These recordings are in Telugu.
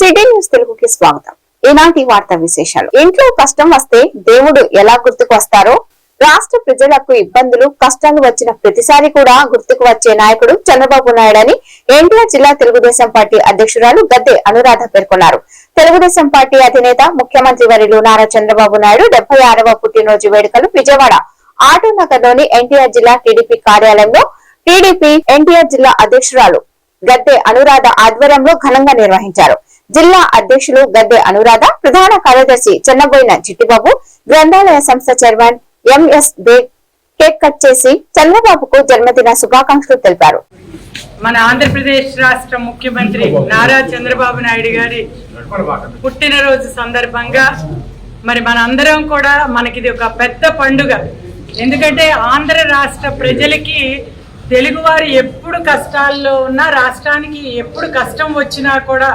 సిటీ న్యూస్ తెలుగుకి స్వాగతం. ఈనాటి వార్తా విశేషాలు. ఇంట్లో కష్టం వస్తే దేవుడు ఎలా గుర్తుకు వస్తారో రాష్ట్ర ప్రజలకు ఇబ్బందులు కష్టాలు వచ్చిన ప్రతిసారి కూడా గుర్తుకు వచ్చే నాయకుడు చంద్రబాబు నాయుడు అని ఎన్టీఆర్ జిల్లా తెలుగుదేశం పార్టీ అధ్యక్షురాలు గద్దె అనురాధ పేర్కొన్నారు. తెలుగుదేశం పార్టీ అధినేత ముఖ్యమంత్రి వర్యులు నారా చంద్రబాబు నాయుడు 76వ పుట్టినరోజు వేడుకలు విజయవాడ ఆటోనగర్ లోని ఎన్టీఆర్ జిల్లా టీడీపీ కార్యాలయంలో టీడీపీ ఎన్టీఆర్ జిల్లా అధ్యక్షురాలు గద్దె అనురాధ ఆధ్వర్యంలో ఘనంగా నిర్వహించారు. జిల్లా అధ్యక్షులు గద్దె అనురాధ, ప్రధాన కార్యదర్శి చెన్నబోయిన చిట్టిబాబు, గ్రంథాలయ సంస్థ chairman MS Baig cake cut చేసి చంద్రబాబుకు జన్మదిన శుభాకాంక్షలు తెలిపారు. మన ఆంధ్రప్రదేశ్ రాష్ట్ర ముఖ్యమంత్రి నారా చంద్రబాబు నాయుడు గారి పుట్టినరోజు సందర్భంగా మరి మన అందరం కూడా మనకిది ఒక పెద్ద పండుగ. ఎందుకంటే ఆంధ్ర రాష్ట్ర ప్రజలకి తెలుగువారు ఎప్పుడు కష్టాల్లో ఉన్నా, రాష్ట్రానికి ఎప్పుడు కష్టం వచ్చినా కూడా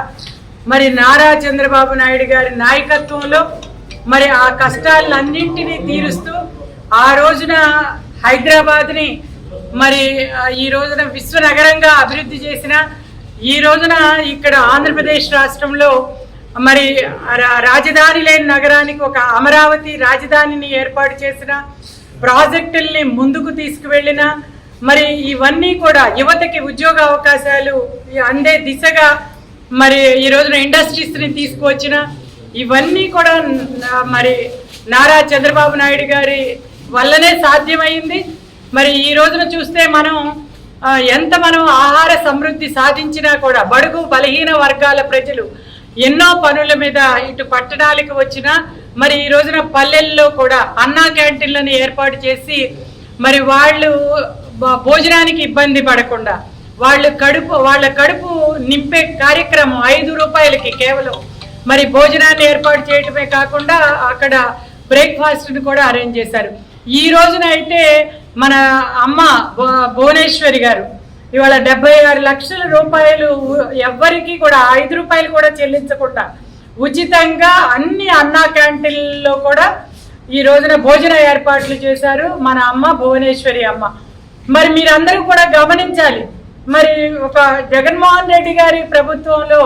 మరి నారా చంద్రబాబు నాయుడు గారి నాయకత్వంలో మరి ఆ కష్టాలన్నింటినీ తీరుస్తూ ఆ రోజున హైదరాబాద్ని మరి ఈ రోజున విశ్వనగరంగా అభివృద్ధి చేసిన, ఈ రోజున ఇక్కడ ఆంధ్రప్రదేశ్ రాష్ట్రంలో మరి రాజధాని లేని నగరానికి ఒక అమరావతి రాజధానిని ఏర్పాటు చేసిన, ప్రాజెక్టుల్ని ముందుకు తీసుకువెళ్ళిన, మరి ఇవన్నీ కూడా యువతకి ఉద్యోగ అవకాశాలు అందే దిశగా మరి ఈ రోజున ఇండస్ట్రీస్ని తీసుకువచ్చిన, ఇవన్నీ కూడా మరి నారా చంద్రబాబు నాయుడు గారి వల్లనే సాధ్యమైంది. మరి ఈ రోజున చూస్తే మనం మనం ఆహార సమృద్ధి సాధించినా కూడా బడుగు బలహీన వర్గాల ప్రజలు ఎన్నో పనుల మీద ఇటు పట్టణాలకు వచ్చినా మరి ఈ రోజున పల్లెల్లో కూడా అన్నా క్యాంటీన్లను ఏర్పాటు చేసి మరి వాళ్ళు భోజనానికి ఇబ్బంది పడకుండా వాళ్ళ కడుపు నింపే కార్యక్రమం 5 రూపాయలకి కేవలం మరి భోజనాన్ని ఏర్పాటు చేయటమే కాకుండా అక్కడ బ్రేక్ఫాస్ట్ని కూడా అరేంజ్ చేశారు. ఈ రోజున అయితే మన అమ్మ భువనేశ్వరి గారు ఇవాళ 76 లక్షల రూపాయలు ఎవ్వరికి కూడా 5 రూపాయలు కూడా చెల్లించకుండా ఉచితంగా అన్ని అన్నా క్యాంటీన్లలో కూడా ఈ రోజున భోజన ఏర్పాట్లు చేశారు మన అమ్మ భువనేశ్వరి అమ్మ. మరి మీరందరూ కూడా గమనించాలి, మరి ఒక జగన్మోహన్ రెడ్డి గారి ప్రభుత్వంలో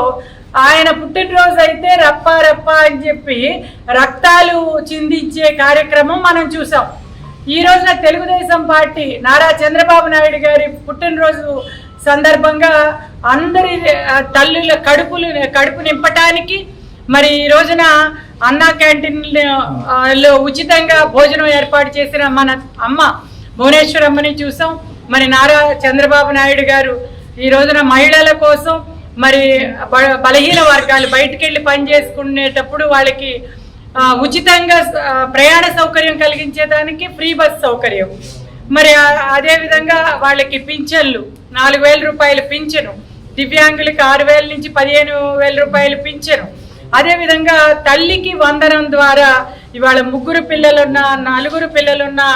ఆయన పుట్టినరోజు అయితే రప్ప రప్ప అని చెప్పి రక్తాలు చిందించే కార్యక్రమం మనం చూసాం. ఈ రోజున తెలుగుదేశం పార్టీ నారా చంద్రబాబు నాయుడు గారి పుట్టినరోజు సందర్భంగా అందరి తల్లుల కడుపు నింపటానికి మరి ఈ రోజున అన్నా క్యాంటీన్లో ఉచితంగా భోజనం ఏర్పాటు చేసిన మన అమ్మ భువనేశ్వరమ్మని చూసాం. మరి నారా చంద్రబాబు నాయుడు గారు ఈ రోజున మహిళల కోసం మరి బలహీన వర్గాలు బయటికి వెళ్ళి పని చేసుకునేటప్పుడు వాళ్ళకి ఉచితంగా ప్రయాణ సౌకర్యం కలిగించేదానికి ఫ్రీ బస్ సౌకర్యం, మరి అదేవిధంగా వాళ్ళకి పింఛన్లు 4,000 రూపాయలు పింఛను, దివ్యాంగులకి 6,000 నుంచి 15,000 రూపాయలు పింఛను, అదేవిధంగా తల్లికి వందనం ద్వారా ఇవాళ 3 పిల్లలున్నా 4 పిల్లలున్నా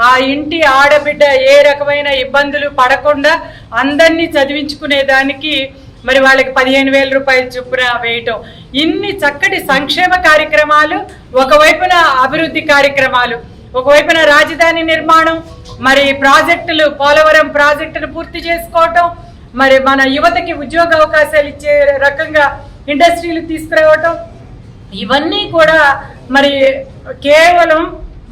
ఆ ఇంటి ఆడబిడ్డ ఏ రకమైన ఇబ్బందులు పడకుండా అందరినీ చదివించుకునేదానికి మరి వాళ్ళకి 15,000 రూపాయలు చొప్పున వేయటం. ఇన్ని చక్కటి సంక్షేమ కార్యక్రమాలు, ఒకవైపున అభివృద్ధి కార్యక్రమాలు, ఒకవైపున రాజధాని నిర్మాణం, మరి ప్రాజెక్టులు, పోలవరం ప్రాజెక్టును పూర్తి చేసుకోవటం, మరి మన యువతకి ఉద్యోగ అవకాశాలు ఇచ్చే రకంగా ఇండస్ట్రీలు తీసుకురావటం, ఇవన్నీ కూడా మరి కేవలం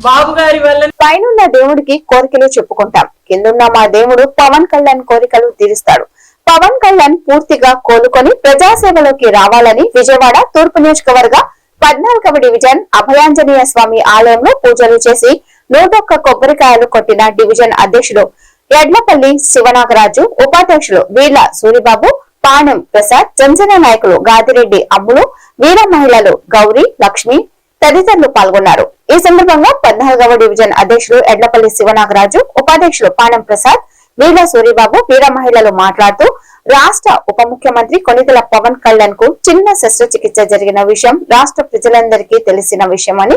బాబు గారి వల్ల. పైనున్న దేవుడికి కోరికలు చెప్పుకుంటాం, కిందున్న మా దేవుడు పవన్ కళ్యాణ్ కోరికలు తీరుస్తాడు. పవన్ కళ్యాణ్ పూర్తిగా కోలుకొని ప్రజాసేవలోకి రావాలని విజయవాడ తూర్పు నియోజకవర్గ 14వ డివిజన్ అభయాంజనేయ స్వామి ఆలయంలో పూజలు చేసి 101 కొబ్బరికాయలు కొట్టిన డివిజన్ అధ్యక్షుడు ఎడ్లపల్లి శివనాగరాజు, ఉపాధ్యక్షులు వీర్ల సూరిబాబు, పాణెం ప్రసాద్, జనసేన నాయకులు గాదిరెడ్డి అమ్ములు, వీర మహిళలు గౌరీ, లక్ష్మి తదితరులు పాల్గొన్నారు. ఈ సందర్భంగా 14వ డివిజన్ అధ్యక్షులు ఎడ్లపల్లి శివనాగరాజు, ఉపాధ్యక్షులు పాణెం ప్రసాద్, వీర సూరిబాబు, వీర మహిళలు మాట్లాడుతూ రాష్ట్ర ఉప ముఖ్యమంత్రి కొణిదెల పవన్ కళ్యాణ్ కు చిన్న శస్త్రచికిత్స జరిగిన విషయం రాష్ట్ర ప్రజలందరికీ తెలిసిన విషయమని,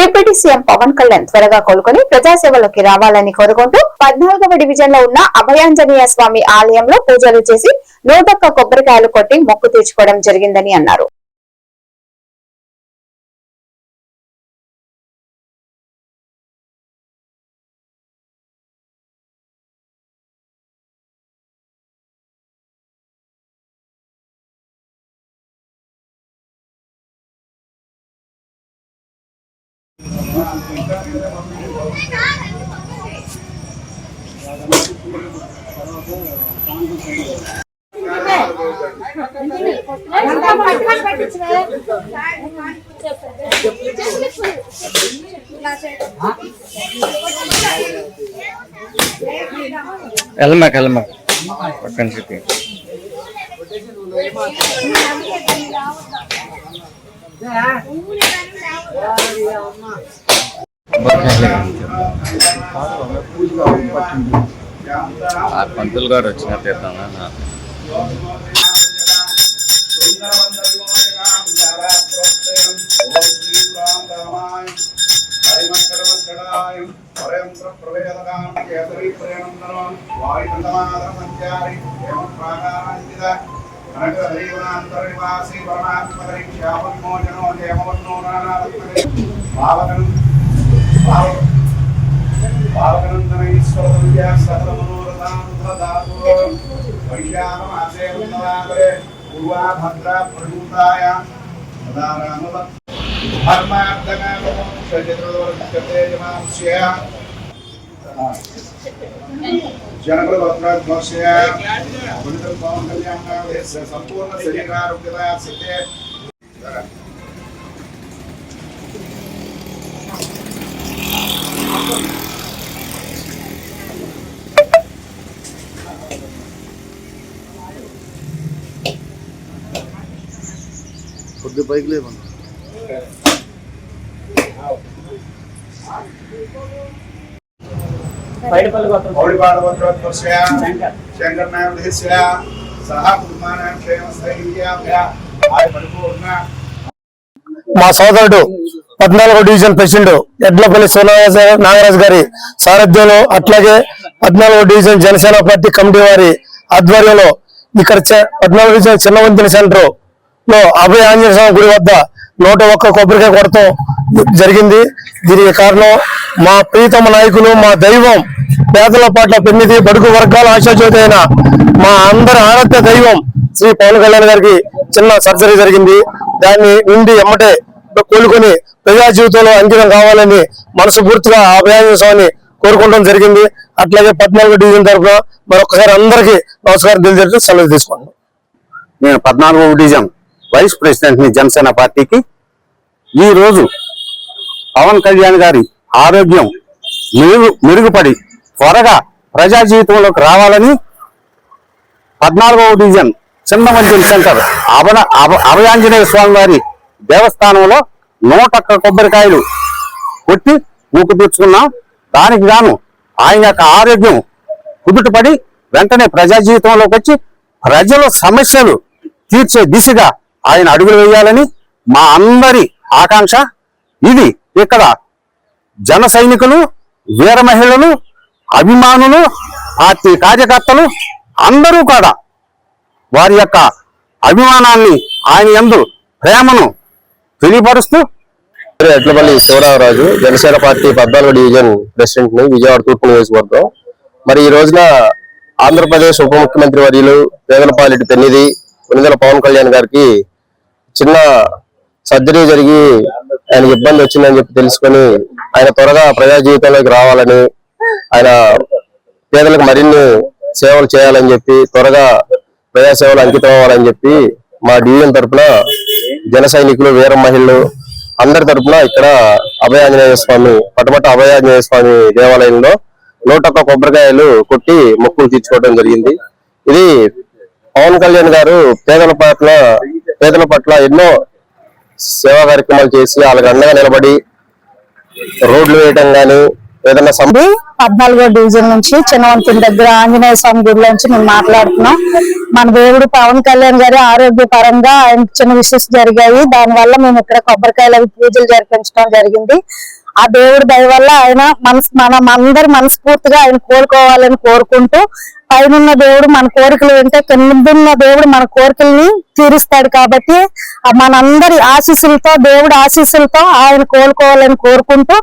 డిప్యూటీ సీఎం పవన్ కళ్యాణ్ త్వరగా కోలుకొని ప్రజాసేవలోకి రావాలని కోరుకుంటూ 14వ డివిజన్ లో ఉన్న అభయాంజనేయ స్వామి ఆలయంలో పూజలు చేసి 101 కొబ్బరికాయలు కొట్టి మొక్కు తీర్చుకోవడం జరిగిందని అన్నారు. వెళ్ళమాక పక్కన చెప్పి పంతులు గారు వచ్చిన తీర్థం సంపూర్ణ శరీరారోగ్యత సిద్ధే కొద్ది బైక్ లేవన్నా శంకర్ నాయకుడిస్య సహా కుటుంబానాం క్షేమస్థైర్యాభ్య ఆయ పరిపూర్ణ. మా సోదరుడు 14వ డివిజన్ ప్రెసిడెంట్ ఎడ్లపల్లి నాగరాజు గారి సారథ్యంలో, అట్లాగే 14వ డివిజన్ జనసేన పార్టీ కమిటీ వారి ఆధ్వర్యంలో ఇక్కడ 14వ డివిజన్ చిన్నవంతిని సెంటర్ లో అభయ ఆంజనేయ స్వామి గుడి వద్ద 101 కొబ్బరికాయ కొడతాం జరిగింది. దీనికి కారణం మా ప్రీతమ నాయకులు, మా దైవం, పేదల పట్ల పెన్నిది, బడుగు వర్గాల ఆశాజ్యోతి అయిన మా అందరి ఆరాధ్య దైవం శ్రీ పవన్ కళ్యాణ్ గారికి చిన్న సర్జరీ జరిగింది. దాన్ని నుండి ఎమ్మటే కోలుకొని ప్రజా జీవితంలో అంకితం కావాలని మనస్ఫూర్తిగా అభయాంజనేయ స్వామిని కోరుకోవడం జరిగింది. అట్లాగే 14వ డివిజన్ తరఫున మరొకసారి అందరికీ నమస్కారం తెలియజేస్తూ సెలవు తీసుకున్నాను. నేను 14వ డివిజన్ వైస్ ప్రెసిడెంట్ ని జనసేన పార్టీకి. ఈ రోజు పవన్ కళ్యాణ్ గారి ఆరోగ్యం మెరుగుపడి త్వరగా ప్రజా జీవితంలోకి రావాలని 14వ డివిజన్ చిన్నవంతిని సెంటర్ అభయాంజనేయ స్వామి వారి దేవస్థానంలో 101 కొబ్బరికాయలు కొట్టి మూకు తీర్చుకున్నాం. దానికి గాను ఆయన యొక్క ఆరోగ్యం కుదుటపడి వెంటనే ప్రజా జీవితంలోకి వచ్చి ప్రజల సమస్యలు తీర్చే దిశగా ఆయన అడుగులు వేయాలని మా అందరి ఆకాంక్ష. ఇది ఇక్కడ జన సైనికులు, వీర మహిళలు, అభిమానులు, పార్టీ కార్యకర్తలు అందరూ కూడా వారి యొక్క అభిమానాన్ని, ఆయన యందు ప్రేమను తెలియపరుస్తూ. ఎడ్లపల్లి శివరామరాజు, జనసేన పార్టీ 14వ డివిజన్ ప్రెసిడెంట్ ని, విజయవాడ తూర్పు నియోజకవర్గం. మరి ఈ రోజున ఆంధ్రప్రదేశ్ ఉప ముఖ్యమంత్రి వర్యులు వేదనపాలెటి పెన్నిది కొనిదెల పవన్ కళ్యాణ్ గారికి చిన్న సర్జరీ జరిగి ఆయనకి ఇబ్బంది వచ్చిందని చెప్పి తెలుసుకొని ఆయన త్వరగా ప్రజా జీవితంలోకి రావాలని, ఆయన పేదలకు మరిన్ని సేవలు చేయాలని చెప్పి, త్వరగా ప్రజా సేవలు అంకితం అవ్వాలని చెప్పి మా డివిజన్ తరఫున జన సైనికులు, వీర మహిళలు అందరి తరఫున ఇక్కడ అభయాంజనేయ స్వామి, పటమట అభయాంజనేయ స్వామి దేవాలయంలో 101 కొబ్బరికాయలు కొట్టి మొక్కులు తీర్చుకోవడం జరిగింది. ఇది పవన్ కళ్యాణ్ గారు పేదల పట్ల ఎన్నో సేవా కార్యక్రమాలు చేసి వాళ్ళకి అండగా నిలబడి రోడ్లు వేయటం గానీ ఏదైనా 14వ డివిజన్ నుంచి చిన్నవంతిని దగ్గర ఆంజనేయ స్వామి గుడిలో నుంచి మేము మాట్లాడుతున్నాం. మన దేవుడు పవన్ కళ్యాణ్ గారి ఆరోగ్య పరంగా ఆయన చిన్న విషయాలు జరిగాయి. దాని వల్ల మేము ఇక్కడ కొబ్బరికాయలు పూజలు జరిపించడం జరిగింది. ఆ దేవుడి దయ వల్ల ఆయన మన అందరి మనస్ఫూర్తిగా ఆయన కోలుకోవాలని కోరుకుంటూ పైన దేవుడు మన కోరికలు వింటే కిందున్న దేవుడు మన కోరికల్ని తీరుస్తాడు. కాబట్టి మనందరి ఆశీస్సులతో, దేవుడి ఆశీస్సులతో ఆయన కోలుకోవాలని కోరుకుంటూ,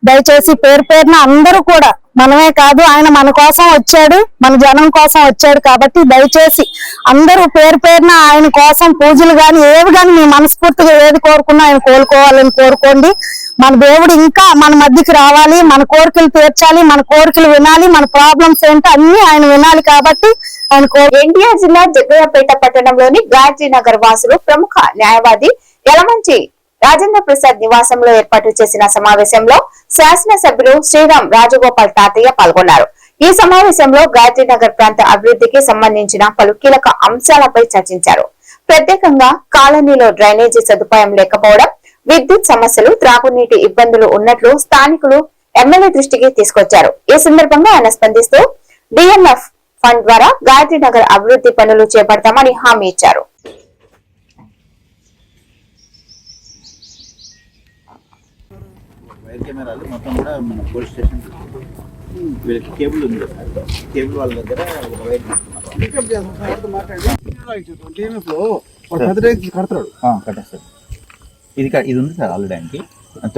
దయచేసి పేరు పేరున అందరూ కూడా, మనమే కాదు ఆయన మన కోసం వచ్చాడు, మన జనం కోసం వచ్చాడు. కాబట్టి దయచేసి అందరూ పేరు పేరున ఆయన కోసం పూజలు గాని ఏవి గాని మీ మనస్ఫూర్తిగా ఏది కోరుకున్నా ఆయన కోలుకోవాలని కోరుకోండి. మన దేవుడు ఇంకా మన మధ్యకి రావాలి, మన కోరికలు తీర్చాలి, మన కోరికలు వినాలి, మన ప్రాబ్లమ్స్ ఏంటో అన్ని ఆయన వినాలి. కాబట్టి ఆయన ఎన్టీఆర్ జిల్లా జగ్గయ్యపేట పట్టణంలోని గాయత్రి నగర్ వాసులు ప్రముఖ న్యాయవాది యలమంచి రాజేంద్ర ప్రసాద్ నివాసంలో ఏర్పాటు చేసిన సమావేశంలో శాసనసభ్యులు శ్రీరామ్ రాజగోపాల్ తాతయ్య పాల్గొన్నారు. ఈ సమావేశంలో గాయత్రి నగర్ ప్రాంత అభివృద్ధికి సంబంధించిన పలు కీలక అంశాలపై చర్చించారు. ప్రత్యేకంగా కాలనీలో డ్రైనేజీ సదుపాయం లేకపోవడం, విద్యుత్ సమస్యలు, త్రాగునీటి ఇబ్బందులు ఉన్నట్లు స్థానికులు ఎమ్మెల్యే దృష్టికి తీసుకొచ్చారు. ఈ సందర్భంగా ఆయన స్పందిస్తూ డిఎంఎఫ్ ఫండ్ ద్వారా గాయత్రి నగర్ అభివృద్ధి పనులు చేపడతామని హామీ ఇచ్చారు. కెమెరాలు మొత్తం కూడా మన పోలీస్ స్టేషన్ వీళ్ళకి కేబుల్ ఉంది కదా, కేబుల్ వాళ్ళ దగ్గర ఒక వైర్ కట్టేస్తారు. ఇది ఉంది సార్ ఆల్రెడీ ఆయనకి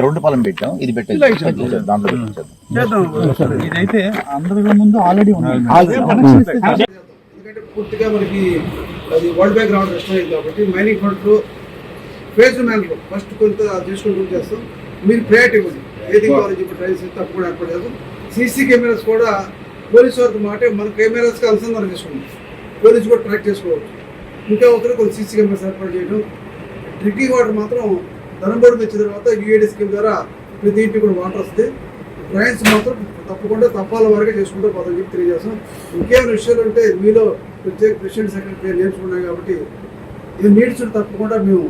రెండు పాలెం పెట్టాం, ఇది పెట్టేది దాంట్లో ఇదైతే అందరి ముందు ఆల్రెడీ ఎందుకంటే పూర్తిగా మనకి అది వరల్డ్ బ్యాక్గ్రౌండ్ రెస్టారెంట్ కాబట్టి mining funds phase manner first కొంత తీసుకుంటూ చేస్తాం. మీరు ప్రయారిటీ ఇవ్వండి, ఏది కాలేజ్ ఇప్పుడు ట్రైన్స్ తప్పు కూడా ఏర్పాటు చేస్తాం. సీసీ కెమెరాస్ కూడా పోలీసు వారితో మాట మన కెమెరాస్కి అనుసంధానం చేసుకుంటాం, పోలీసు కూడా ట్రాక్ చేసుకోవచ్చు. ఇంకా ఒకరు కొన్ని సీసీ కెమెరాస్ ఏర్పాటు చేయడం. డ్రింకింగ్ వాటర్ మాత్రం ధనంబోర్డు వచ్చిన తర్వాత యూఏడి స్కీమ్ ద్వారా ప్రతి ఇంటికి కూడా వాటర్ వస్తుంది. ట్రైన్స్ మాత్రం తప్పకుండా తప్పాల వరకే చేసుకుంటూ పోతాం చెప్పి తెలియజేస్తాం. ఇంకేమైనా విషయాలు ఉంటే మీలో ప్రత్యేక ప్రెసిడెంట్ సెక్రటరీ నేర్చుకున్నాం కాబట్టి ఇది నీడ్స్ తప్పకుండా మేము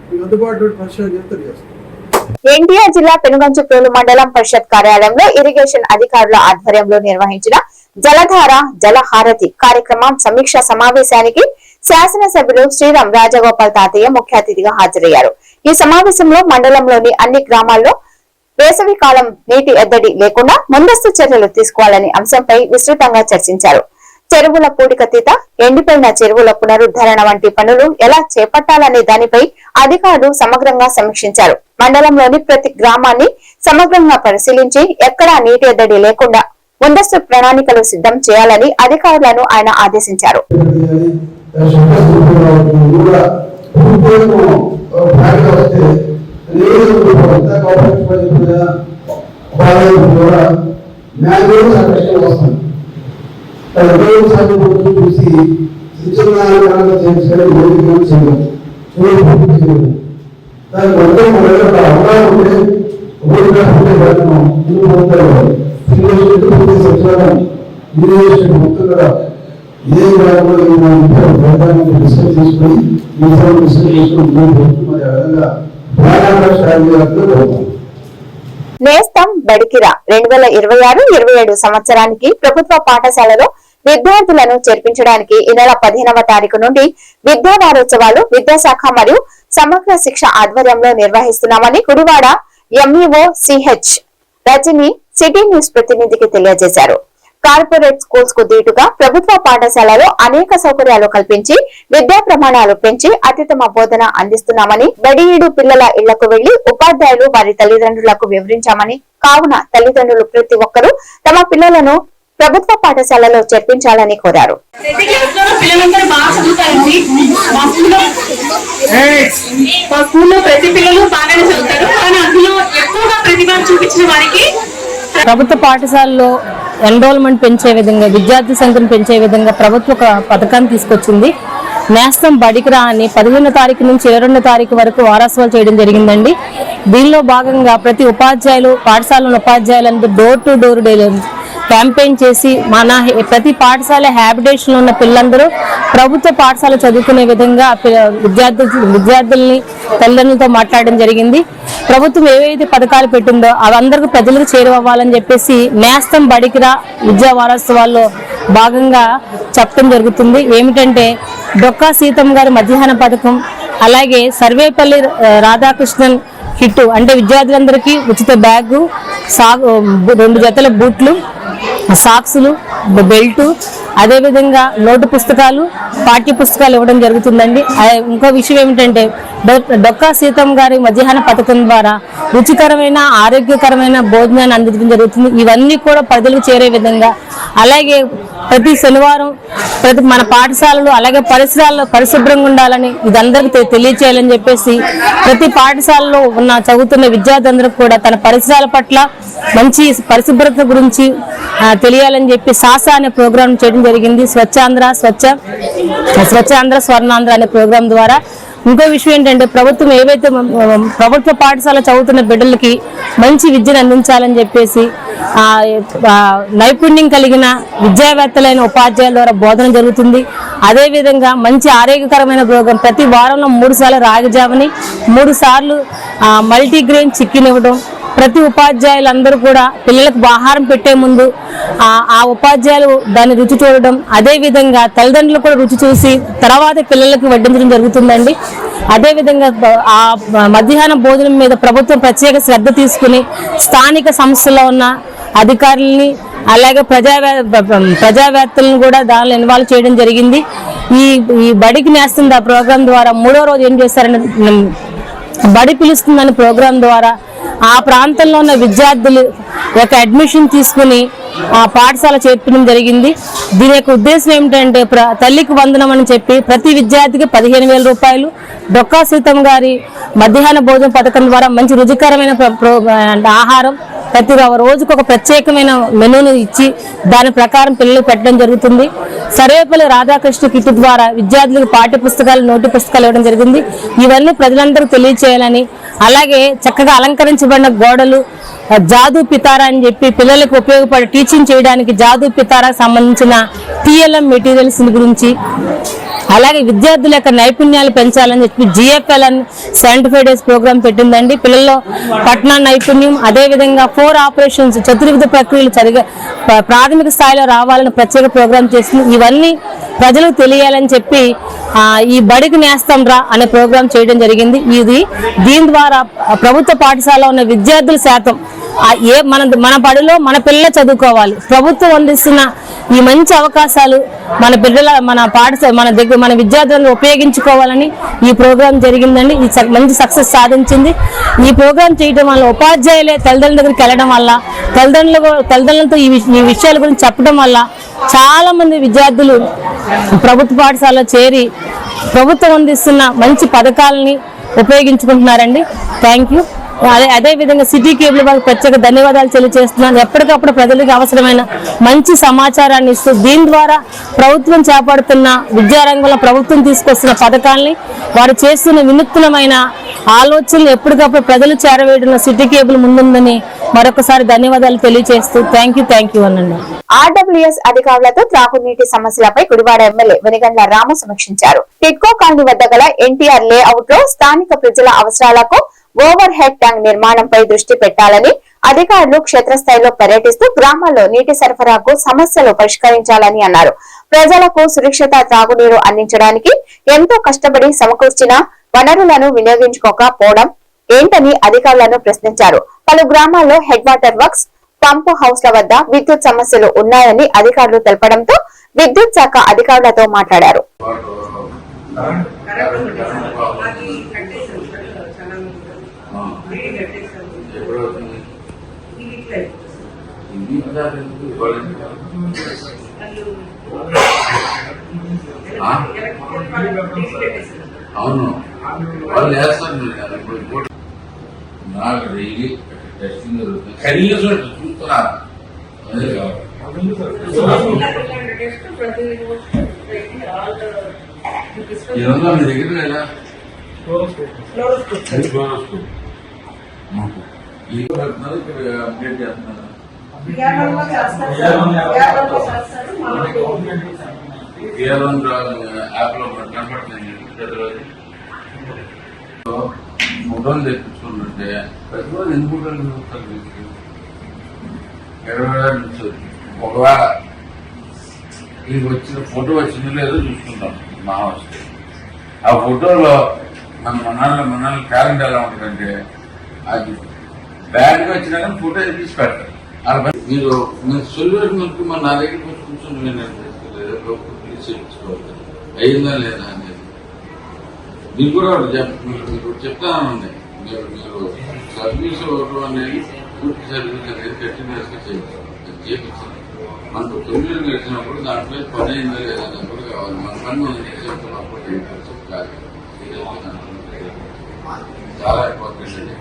మీకు అందుబాటులో పరిశీలన చేసి తెలియజేస్తాం. ఎన్టీఆర్ జిల్లా పెనుగంచుప్రోలు మండలం పరిషత్ కార్యాలయంలో ఇరిగేషన్ అధికారుల ఆధ్వర్యంలో నిర్వహించిన జలధార జలహారతి కార్యక్రమం సమీక్ష సమావేశానికి శాసనసభ్యులు శ్రీరామ్ రాజగోపాల్ తాతయ్య ముఖ్య అతిథిగా హాజరయ్యారు. ఈ సమావేశంలో మండలంలోని అన్ని గ్రామాల్లో వేసవి కాలం నీటి ఎద్దడి లేకుండా ముందస్తు చర్యలు తీసుకోవాలనే అంశంపై విస్తృతంగా చర్చించారు. చెరువుల పూడికతీత, ఎండిపోయిన చెరువుల పునరుద్ధరణ వంటి పనులు ఎలా చేపట్టాలనే దానిపై అధికారులు సమగ్రంగా సమీక్షించారు. మండలంలోని ప్రతి గ్రామాన్ని సమగ్రంగా పరిశీలించి ఎక్కడా నీటి ఎద్దడి లేకుండా ముందస్తు ప్రణాళికలు సిద్ధం చేయాలని అధికారులను ఆయన ఆదేశించారు. చూసి నేస్తం బడికిరా 2026-27 సంవత్సరానికి ప్రభుత్వ పాఠశాలలో విద్యార్థులను చేర్పించడానికి ఈ నెల 15వ తారీఖు నుండి విద్యా వారోత్సవాలు విద్యాశాఖ మరియు సమగ్ర శిక్ష ఆధ్వర్యంలో నిర్వహిస్తున్నామని Gudivada MEO CH Rajani city news ప్రతినిధికి తెలియజేశారు. కార్పొరేట్ స్కూల్స్ కు దీటుగా ప్రభుత్వ పాఠశాలలో అనేక సౌకర్యాలు కల్పించి విద్యా ప్రమాణాలు పెంచి అత్యుత్తమ బోధన అందిస్తున్నామని, బడిఈడు పిల్లల ఇళ్లకు వెళ్లి ఉపాధ్యాయులు వారి తల్లిదండ్రులకు వివరించామని, కావున తల్లిదండ్రులు ప్రతి ఒక్కరూ తమ పిల్లలను ప్రభుత్వ పాఠశాలలో చేర్పించాలని కోరారు. ప్రభుత్వ పాఠశాలలో ఎన్రోల్మెంట్ పెంచే విధంగా, విద్యార్థి సంఖ్యను పెంచే విధంగా ప్రభుత్వ ఒక పథకాన్ని తీసుకొచ్చింది. నేస్తం బడికిరా అని 15వ తారీఖు నుంచి 22వ తారీఖు వరకు వారోత్సవాలు చేయడం జరిగిందండి. దీనిలో భాగంగా ప్రతి ఉపాధ్యాయులు, పాఠశాలలో ఉపాధ్యాయులందరూ డోర్ టు డోర్ క్యాంపెయిన్ చేసి మన ప్రతి పాఠశాల హ్యాబిటేషన్ ఉన్న పిల్లలందరూ ప్రభుత్వ పాఠశాల చదువుకునే విధంగా విద్యార్థుల్ని తల్లిదండ్రులతో మాట్లాడడం జరిగింది. ప్రభుత్వం ఏవైతే పథకాలు పెట్టిందో అవి అందరికీ ప్రజలకు చేరువవ్వాలని చెప్పేసి నేస్తం బడికిరా విద్యా వారోత్సవాల్లో భాగంగా చెప్పడం జరుగుతుంది. ఏమిటంటే డొక్కా సీతమ్మ గారి మధ్యాహ్న పథకం, అలాగే సర్వేపల్లి రాధాకృష్ణన్ కిట్టు అంటే విద్యార్థులందరికీ ఉచిత బ్యాగు, 2 జతల బూట్లు, సాక్సులు, బెల్టు, అదేవిధంగా నోటు పుస్తకాలు, పాఠ్య పుస్తకాలు ఇవ్వడం జరుగుతుందండి. ఇంకో విషయం ఏమిటంటే డొక్కా సీతమ్మ గారి మధ్యాహ్న పథకం ద్వారా రుచికరమైన ఆరోగ్యకరమైన భోజనాన్ని అందించడం జరుగుతుంది. ఇవన్నీ కూడా ప్రజలకు చేరే విధంగా, అలాగే ప్రతి శనివారం మన పాఠశాలలు అలాగే పరిసరాల్లో పరిశుభ్రంగా ఉండాలని ఇదందరికీ తెలియచేయాలని చెప్పేసి ప్రతి పాఠశాలలో ఉన్న చదువుతున్న విద్యార్థులందరూ కూడా తన పరిసరాల పట్ల మంచి పరిశుభ్రత గురించి తెలియాలని చెప్పి సాసా అనే ప్రోగ్రాం చేయడం జరిగింది. స్వచ్ఛాంధ్ర స్వర్ణాంధ్ర అనే ప్రోగ్రాం ద్వారా. ఇంకో విషయం ఏంటంటే ప్రభుత్వం ఏవైతే ప్రభుత్వ పాఠశాల చదువుతున్న బిడ్డలకి మంచి విద్యను అందించాలని చెప్పేసి నైపుణ్యం కలిగిన విద్యావేత్తలైన ఉపాధ్యాయుల ద్వారా బోధన జరుగుతుంది. అదేవిధంగా మంచి ఆరోగ్యకరమైన ప్రోగ్రాం ప్రతి వారంలో 3 సార్లు రాగిజావని, 3 సార్లు మల్టీగ్రెయిన్ చికెన్ ఇవ్వడం. ప్రతి ఉపాధ్యాయులందరూ కూడా పిల్లలకు ఆహారం పెట్టే ముందు ఆ ఉపాధ్యాయులు దాన్ని రుచి చూడడం, అదేవిధంగా తల్లిదండ్రులు కూడా రుచి చూసి తర్వాత పిల్లలకు వడ్డించడం జరుగుతుందండి. అదేవిధంగా ఆ మధ్యాహ్న భోజనం మీద ప్రభుత్వం ప్రత్యేక శ్రద్ధ తీసుకుని స్థానిక సంస్థల్లో ఉన్న అధికారులని అలాగే ప్రజావేత్తలను కూడా దానిలో ఇన్వాల్వ్ చేయడం జరిగింది. ఈ బడికి నేస్తుంది ఆ ప్రోగ్రాం ద్వారా 3వ రోజు ఏం చేశారంటే బడి పిలుస్తుందని ప్రోగ్రాం ద్వారా ఆ ప్రాంతంలో ఉన్న విద్యార్థులు ఒక అడ్మిషన్ తీసుకుని ఆ పాఠశాల చేర్చడం జరిగింది. దీని యొక్క ఉద్దేశం ఏమిటంటే తల్లికి వందనం అని చెప్పి ప్రతి విద్యార్థికి 15,000 రూపాయలు డొక్కా సీతమ్మ గారి మధ్యాహ్న భోజన పథకం ద్వారా మంచి రుచికరమైన ఆహారం ప్రతి రోజుకు ఒక ప్రత్యేకమైన మెనూను ఇచ్చి దాని ప్రకారం పిల్లలు పెట్టడం జరుగుతుంది. సర్వేపల్లి రాధాకృష్ణ కిట్ ద్వారా విద్యార్థులకు పాఠ్య పుస్తకాలు, నోటు పుస్తకాలు ఇవ్వడం జరిగింది. ఇవన్నీ ప్రజలందరూ తెలియచేయాలని, అలాగే చక్కగా అలంకరించబడిన గోడలు జాదూ పితారా అని చెప్పి పిల్లలకు ఉపయోగపడే టీచింగ్ చేయడానికి జాదూ పితారా సంబంధించిన TLM మెటీరియల్స్ గురించి, అలాగే విద్యార్థుల యొక్క నైపుణ్యాలు పెంచాలని చెప్పి GFL 75 డేస్ ప్రోగ్రామ్ పెట్టిందండి. పిల్లల్లో పఠన నైపుణ్యం, అదేవిధంగా 4 ఆపరేషన్స్ చతుర్విధ ప్రక్రియలు ప్రాథమిక స్థాయిలో రావాలని ప్రత్యేక ప్రోగ్రాం చేసింది. ఇవన్నీ ప్రజలకు తెలియాలని చెప్పి ఈ బడికి నేస్తం రా అనే ప్రోగ్రాం చేయడం జరిగింది. దీని ద్వారా ప్రభుత్వ పాఠశాలలో ఉన్న విద్యార్థుల శాతం మన బడిలో మన పిల్లలు చదువుకోవాలి. ప్రభుత్వం అందిస్తున్న ఈ మంచి అవకాశాలు మన విద్యార్థులను ఉపయోగించుకోవాలని ఈ ప్రోగ్రాం జరిగిందండి. ఈ మంచి సక్సెస్ సాధించింది. ఈ ప్రోగ్రాం చేయడం వల్ల ఉపాధ్యాయులే తల్లిదండ్రుల దగ్గరికి వెళ్ళడం వల్ల, తల్లిదండ్రులతో ఈ విషయాల గురించి చెప్పడం వల్ల చాలా మంది విద్యార్థులు ప్రభుత్వ పాఠశాలలో చేరి ప్రభుత్వం అందిస్తున్న మంచి పథకాలని ఉపయోగించుకుంటున్నారండి. Thank you. అదేవిధంగా సిటీ కేబుల్ వారికి ప్రత్యేక ధన్యవాదాలు తెలియజేస్తున్నాను. ఎప్పటికప్పుడు ప్రజలకు అవసరమైన మంచి సమాచారాన్ని ఇస్తూ దీని ద్వారా ప్రభుత్వం చేపడుతున్న విద్యారంగంలో ప్రభుత్వం తీసుకొస్తున్న పథకాలని, వారు చేస్తున్న వినూత్నమైన ఆలోచనలు ఎప్పటికప్పుడు ప్రజలు చేరవేయడంలో సిటీ కేబుల్ ముందుందని మరొకసారి ధన్యవాదాలు తెలియజేస్తూ థ్యాంక్ యూ అనండి. RWS అధికారులతో త్రాగునీటి సమస్యలపై గుడివాడ ఎమ్మెల్యే వెనిగండ్ల రాము సమీక్షించారు. టిడ్కో కాలనీ వద్ద గల NTR లేఅవుట్ లో స్థానిక ప్రజల అవసరాలకు ఓవర్ హెడ్ ట్యాంక్ నిర్మాణంపై దృష్టి పెట్టాలని అధికారులు క్షేత్రస్థాయిలో పర్యటిస్తూ గ్రామాల్లో నీటి సరఫరాకు సమస్యలు పరిష్కరించాలని అన్నారు. ప్రజలకు సురక్షిత త్రాగునీరు అందించడానికి ఎంతో కష్టపడి సమకూర్చిన వనరులను వినియోగించుకోకపోవడం ఏంటని అధికారులను ప్రశ్నించారు. పలు గ్రామాల్లో హెడ్ వాటర్ వర్క్స్, పంపు హౌస్ల వద్ద విద్యుత్ సమస్యలు ఉన్నాయని అధికారులు తెలపడంతో విద్యుత్ శాఖ అధికారులతో మాట్లాడారు. అవును వాళ్ళు వేస్తారు నాకు డైలీ టెస్టింగ్ జరుగుతుంది. కనీసం చూస్తున్నారు. ఇదంతా మీ దగ్గర లేదా అప్డేట్ చేస్తున్నారు. యాప్ లో కనపడుతుంది. ఫోటోలు తెప్పించుకుంటుంటే ప్రతిరోజు ఎన్ని ఫోటోలు చూస్తారు? 20,000 నుంచి ఒకవేళ ఇది వచ్చిన ఫోటో వచ్చిందో లేదో చూసుకుంటాం. మా వస్తే ఆ ఫోటోలో మన క్యాలెండర్ ఎలా ఉంటుందంటే అది బ్యాడ్గా వచ్చినా కానీ ఫోటో తీసి పెడతారు. అలా మీరు సొల్యూషన్ మన నా దగ్గరికి వచ్చి కూర్చొని నేను చేయించుకోవాలి, అయిందా లేదా అనేది. మీకు కూడా మీకు చెప్తానండి, మీరు సర్వీస్ ఇవ్వడం అనేది పూర్తి సర్వీస్ అనేది కంటిన్యూస్ గా చేయించాలి. మనకు తొమ్మిది గడిచినప్పుడు దాంట్లో పని అయిందా లేదా కూడా కావాలి. మన పని మనం చేసేటప్పుడు కాదు, చాలా ఇంపార్టెంట్ అండి.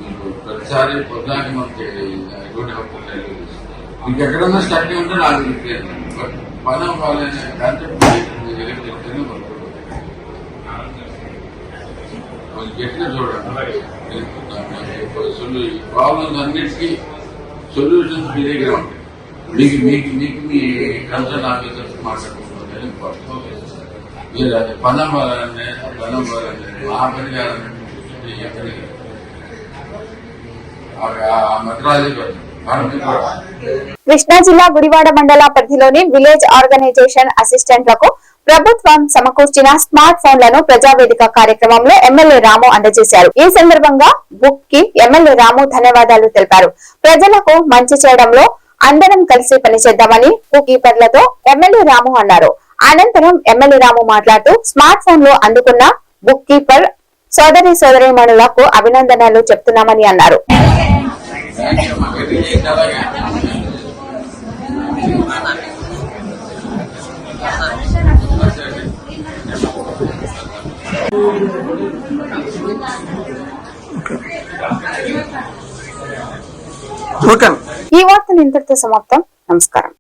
మీకు ప్రతిసారి పొద్దుకి మనకి మీకు ఎక్కడన్నా స్టడీ ఉంటే నాకు తెలియదు, బట్ పని అవ్వాలనే కాన్సెప్ట్ చెప్తేనే కొంచెం గట్టిగా చూడండి. ప్రాబ్లమ్స్ అన్నిటికీ సొల్యూషన్స్ మీ దగ్గర ఉంటాయి. మీకు మీ కన్సల్ట్ ఆఫీసర్స్ మాట్లాడుకుంటున్నారు ఇంపార్టెంట్. మీరు అది పని అవ్వాలని ఆ పని కాదని కృష్ణా జిల్లా గుడివాడ మండల పరిధిలోని విలేజ్ ఆర్గనైజేషన్ అసిస్టెంట్లకు ప్రభుత్వం సమకూర్చిన స్మార్ట్ ఫోన్లను ప్రజావేదిక కార్యక్రమంలో ఎమ్మెల్యే రాము అందజేశారు. ఈ సందర్భంగా బుక్ కి ఎమ్మెల్యే రాము ధన్యవాదాలు తెలిపారు. ప్రజలకు మంచి చేయడంలో అందరం కలిసి పనిచేద్దామని బుక్ కీపర్లతో ఎమ్మెల్యే రాము అన్నారు. అనంతరం ఎమ్మెల్యే రాము మాట్లాడుతూ స్మార్ట్ ఫోన్లు అందుకున్న బుక్ కీపర్ సోదరీమణులకు అభినందనలు చెప్తున్నామని అన్నారు. ఈ వార్తలు ఇంతటితో సమాప్తం. నమస్కారం.